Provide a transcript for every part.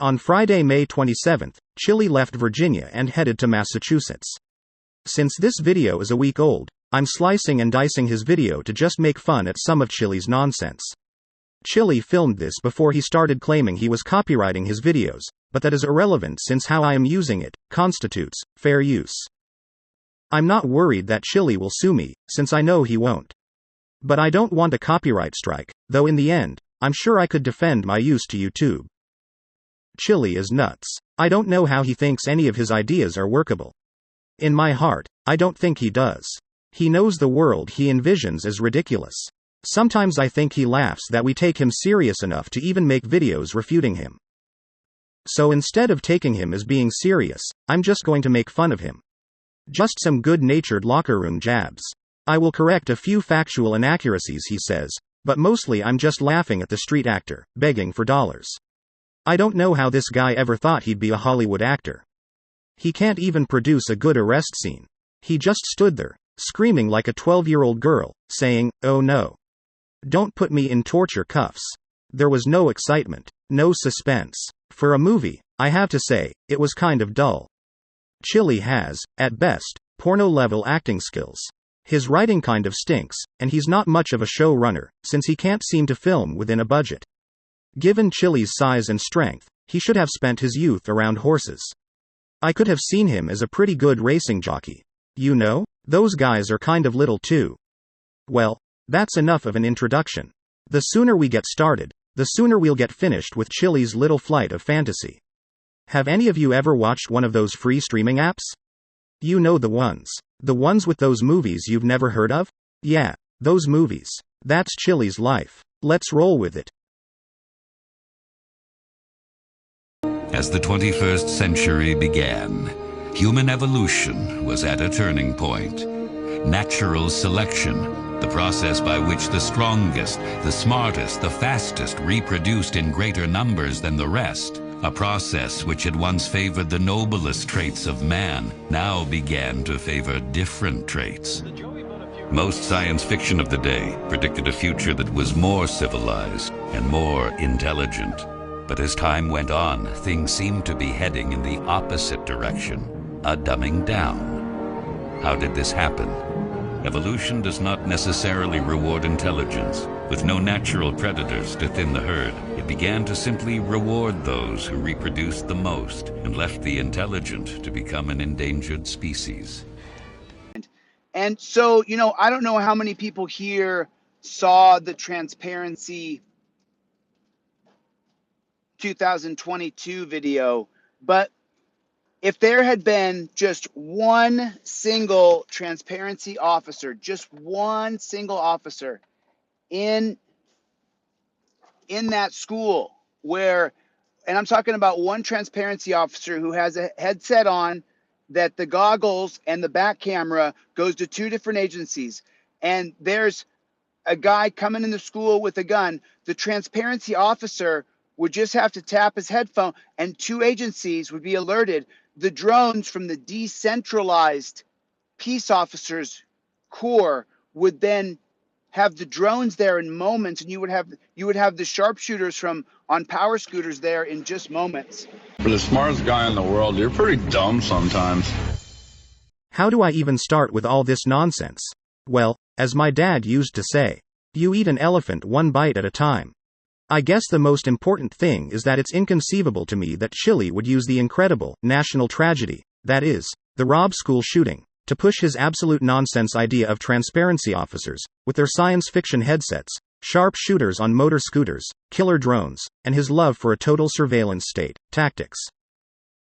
On Friday, May 27, Chille left Virginia and headed to Massachusetts. Since this video is a week old, I'm slicing and dicing his video to just make fun at some of Chille's nonsense. Chille filmed this before he started claiming he was copywriting his videos, but that is irrelevant since how I am using it constitutes fair use. I'm not worried that Chille will sue me, since I know he won't. But I don't want a copyright strike, though in the end, I'm sure I could defend my use to YouTube. Chille is nuts. I don't know how he thinks any of his ideas are workable. In my heart, I don't think he does. He knows the world he envisions is ridiculous. Sometimes I think he laughs that we take him serious enough to even make videos refuting him. So instead of taking him as being serious, I'm just going to make fun of him. Just some good-natured locker room jabs. I will correct a few factual inaccuracies he says, but mostly I'm just laughing at the street actor, begging for dollars. I don't know how this guy ever thought he'd be a Hollywood actor. He can't even produce a good arrest scene. He just stood there, screaming like a 12-year-old girl, saying, "Oh no. Don't put me in torture cuffs." There was no excitement, no suspense. For a movie, I have to say, it was kind of dull. Chille has, at best, porno-level acting skills. His writing kind of stinks, and he's not much of a showrunner, since he can't seem to film within a budget. Given Chille's size and strength, he should have spent his youth around horses. I could have seen him as a pretty good racing jockey. You know, those guys are kind of little too. Well, that's enough of an introduction. The sooner we get started, the sooner we'll get finished with Chille's little flight of fantasy. Have any of you ever watched one of those free streaming apps? You know the ones. The ones with those movies you've never heard of? Yeah, those movies. That's Chille's life. Let's roll with it. As the 21st century began, human evolution was at a turning point. Natural selection, the process by which the strongest, the smartest, the fastest reproduced in greater numbers than the rest, a process which had once favored the noblest traits of man, now began to favor different traits. Most science fiction of the day predicted a future that was more civilized and more intelligent. But as time went on, things seemed to be heading in the opposite direction, a dumbing down. How did this happen? Evolution does not necessarily reward intelligence. With no natural predators to thin the herd, it began to simply reward those who reproduced the most and left the intelligent to become an endangered species. And so, you know, I don't know how many people here saw the Transparency 2022 video, but if there had been just one single transparency officer, just one single officer in that school where, and I'm talking about one transparency officer who has a headset on, that the goggles and the back camera goes to two different agencies, and there's a guy coming in the school with a gun, the transparency officer would just have to tap his headphone and two agencies would be alerted. The drones from the decentralized peace officers corps would then have the drones there in moments, and you would have the sharpshooters from on power scooters there in just moments. For the smartest guy in the world, you're pretty dumb sometimes. How do I even start with all this nonsense? Well, as my dad used to say, you eat an elephant one bite at a time. I guess the most important thing is that it's inconceivable to me that Chille would use the incredible national tragedy, that is, the Robb school shooting, to push his absolute nonsense idea of transparency officers, with their science fiction headsets, sharp shooters on motor scooters, killer drones, and his love for a total surveillance state, tactics.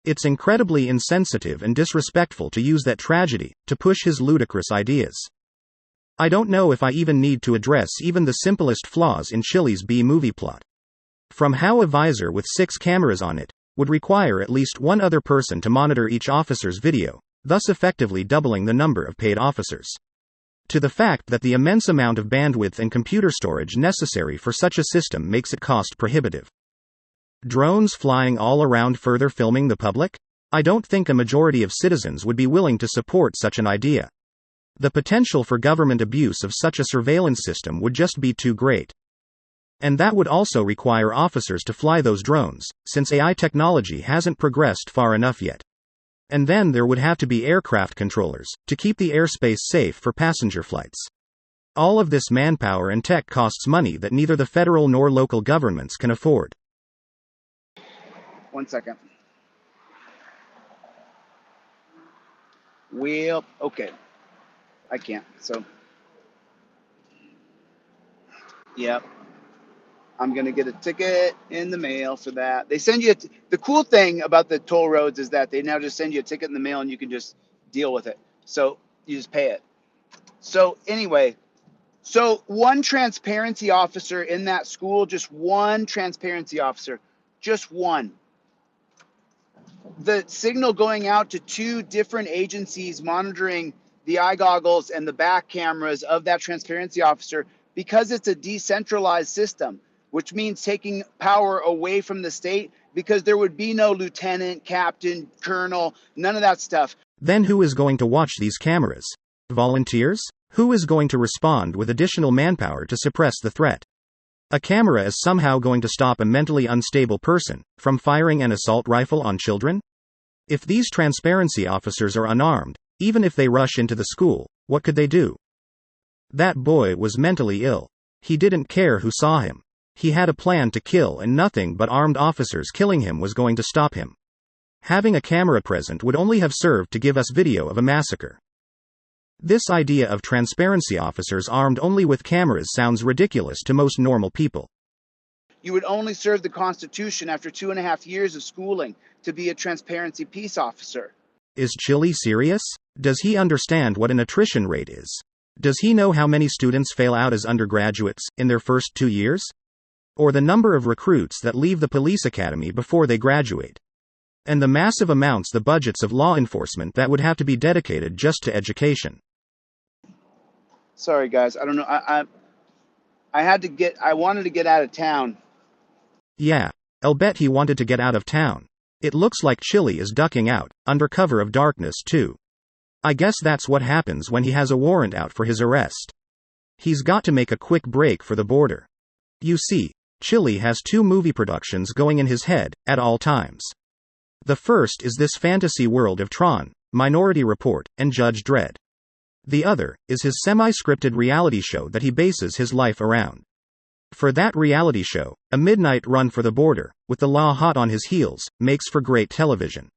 It's incredibly insensitive and disrespectful to use that tragedy to push his ludicrous ideas. I don't know if I even need to address even the simplest flaws in Chille's B-movie plot. From how a visor with 6 cameras on it would require at least one other person to monitor each officer's video, thus effectively doubling the number of paid officers, to the fact that the immense amount of bandwidth and computer storage necessary for such a system makes it cost prohibitive. Drones flying all around further filming the public? I don't think a majority of citizens would be willing to support such an idea. The potential for government abuse of such a surveillance system would just be too great. And that would also require officers to fly those drones, since AI technology hasn't progressed far enough yet. And then there would have to be aircraft controllers, to keep the airspace safe for passenger flights. All of this manpower and tech costs money that neither the federal nor local governments can afford. 1 second. Well, okay. I can't, so. Yep. I'm going to get a ticket in the mail for that. They send you, the cool thing about the toll roads is that they now just send you a ticket in the mail and you can just deal with it. So you just pay it. So anyway, so one transparency officer in that school, just one transparency officer, just one. The signal going out to 2 different agencies monitoring the eye goggles and the back cameras of that transparency officer, because it's a decentralized system, which means taking power away from the state, because there would be no lieutenant, captain, colonel, none of that stuff. Then who is going to watch these cameras? Volunteers? Who is going to respond with additional manpower to suppress the threat? A camera is somehow going to stop a mentally unstable person from firing an assault rifle on children? If these transparency officers are unarmed, even if they rush into the school, what could they do? That boy was mentally ill. He didn't care who saw him. He had a plan to kill, and nothing but armed officers killing him was going to stop him. Having a camera present would only have served to give us video of a massacre. This idea of transparency officers armed only with cameras sounds ridiculous to most normal people. You would only serve the Constitution after 2.5 years of schooling to be a transparency peace officer. Is Chille serious? Does he understand what an attrition rate is? Does he know how many students fail out as undergraduates in their first 2 years? Or the number of recruits that leave the police academy before they graduate? And the massive amounts, the budgets of law enforcement that would have to be dedicated just to education. Sorry guys, I don't know. I wanted to get out of town. Yeah, I'll bet he wanted to get out of town. It looks like Chille is ducking out, under cover of darkness too. I guess that's what happens when he has a warrant out for his arrest. He's got to make a quick break for the border. You see, Chille has 2 movie productions going in his head, at all times. The first is this fantasy world of Tron, Minority Report, and Judge Dredd. The other is his semi-scripted reality show that he bases his life around. For that reality show, a midnight run for the border, with the law hot on his heels, makes for great television.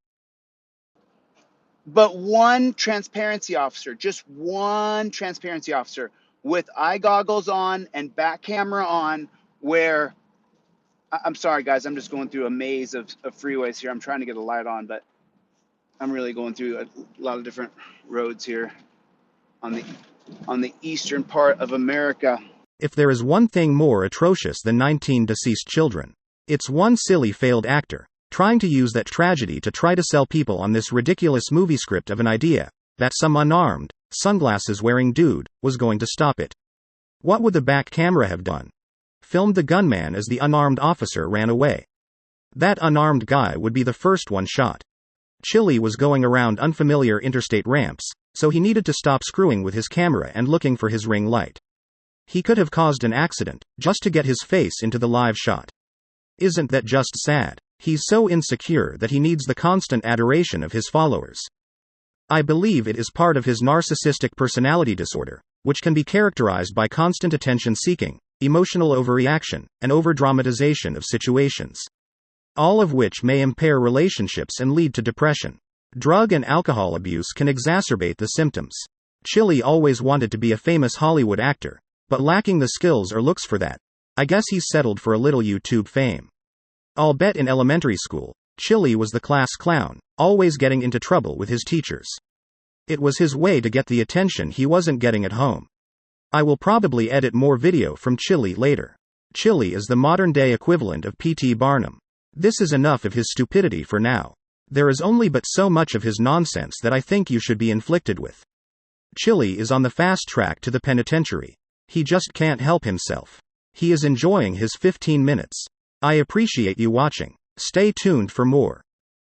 But one transparency officer, just one transparency officer with eye goggles on and back camera on, where, I'm sorry guys, I'm just going through a maze of freeways here. I'm trying to get a light on, but I'm really going through a lot of different roads here on the eastern part of America. If there is one thing more atrocious than 19 deceased children, it's one silly failed actor trying to use that tragedy to try to sell people on this ridiculous movie script of an idea that some unarmed, sunglasses-wearing dude was going to stop it. What would the back camera have done? Filmed the gunman as the unarmed officer ran away. That unarmed guy would be the first one shot. Chille was going around unfamiliar interstate ramps, so he needed to stop screwing with his camera and looking for his ring light. He could have caused an accident, just to get his face into the live shot. Isn't that just sad? He's so insecure that he needs the constant adoration of his followers. I believe it is part of his narcissistic personality disorder, which can be characterized by constant attention-seeking, emotional overreaction, and overdramatization of situations. All of which may impair relationships and lead to depression. Drug and alcohol abuse can exacerbate the symptoms. Chille always wanted to be a famous Hollywood actor, but lacking the skills or looks for that, I guess he's settled for a little YouTube fame. I'll bet in elementary school, Chille was the class clown, always getting into trouble with his teachers. It was his way to get the attention he wasn't getting at home. I will probably edit more video from Chille later. Chille is the modern-day equivalent of P.T. Barnum. This is enough of his stupidity for now. There is only but so much of his nonsense that I think you should be inflicted with. Chille is on the fast track to the penitentiary. He just can't help himself. He is enjoying his 15 minutes. I appreciate you watching. Stay tuned for more.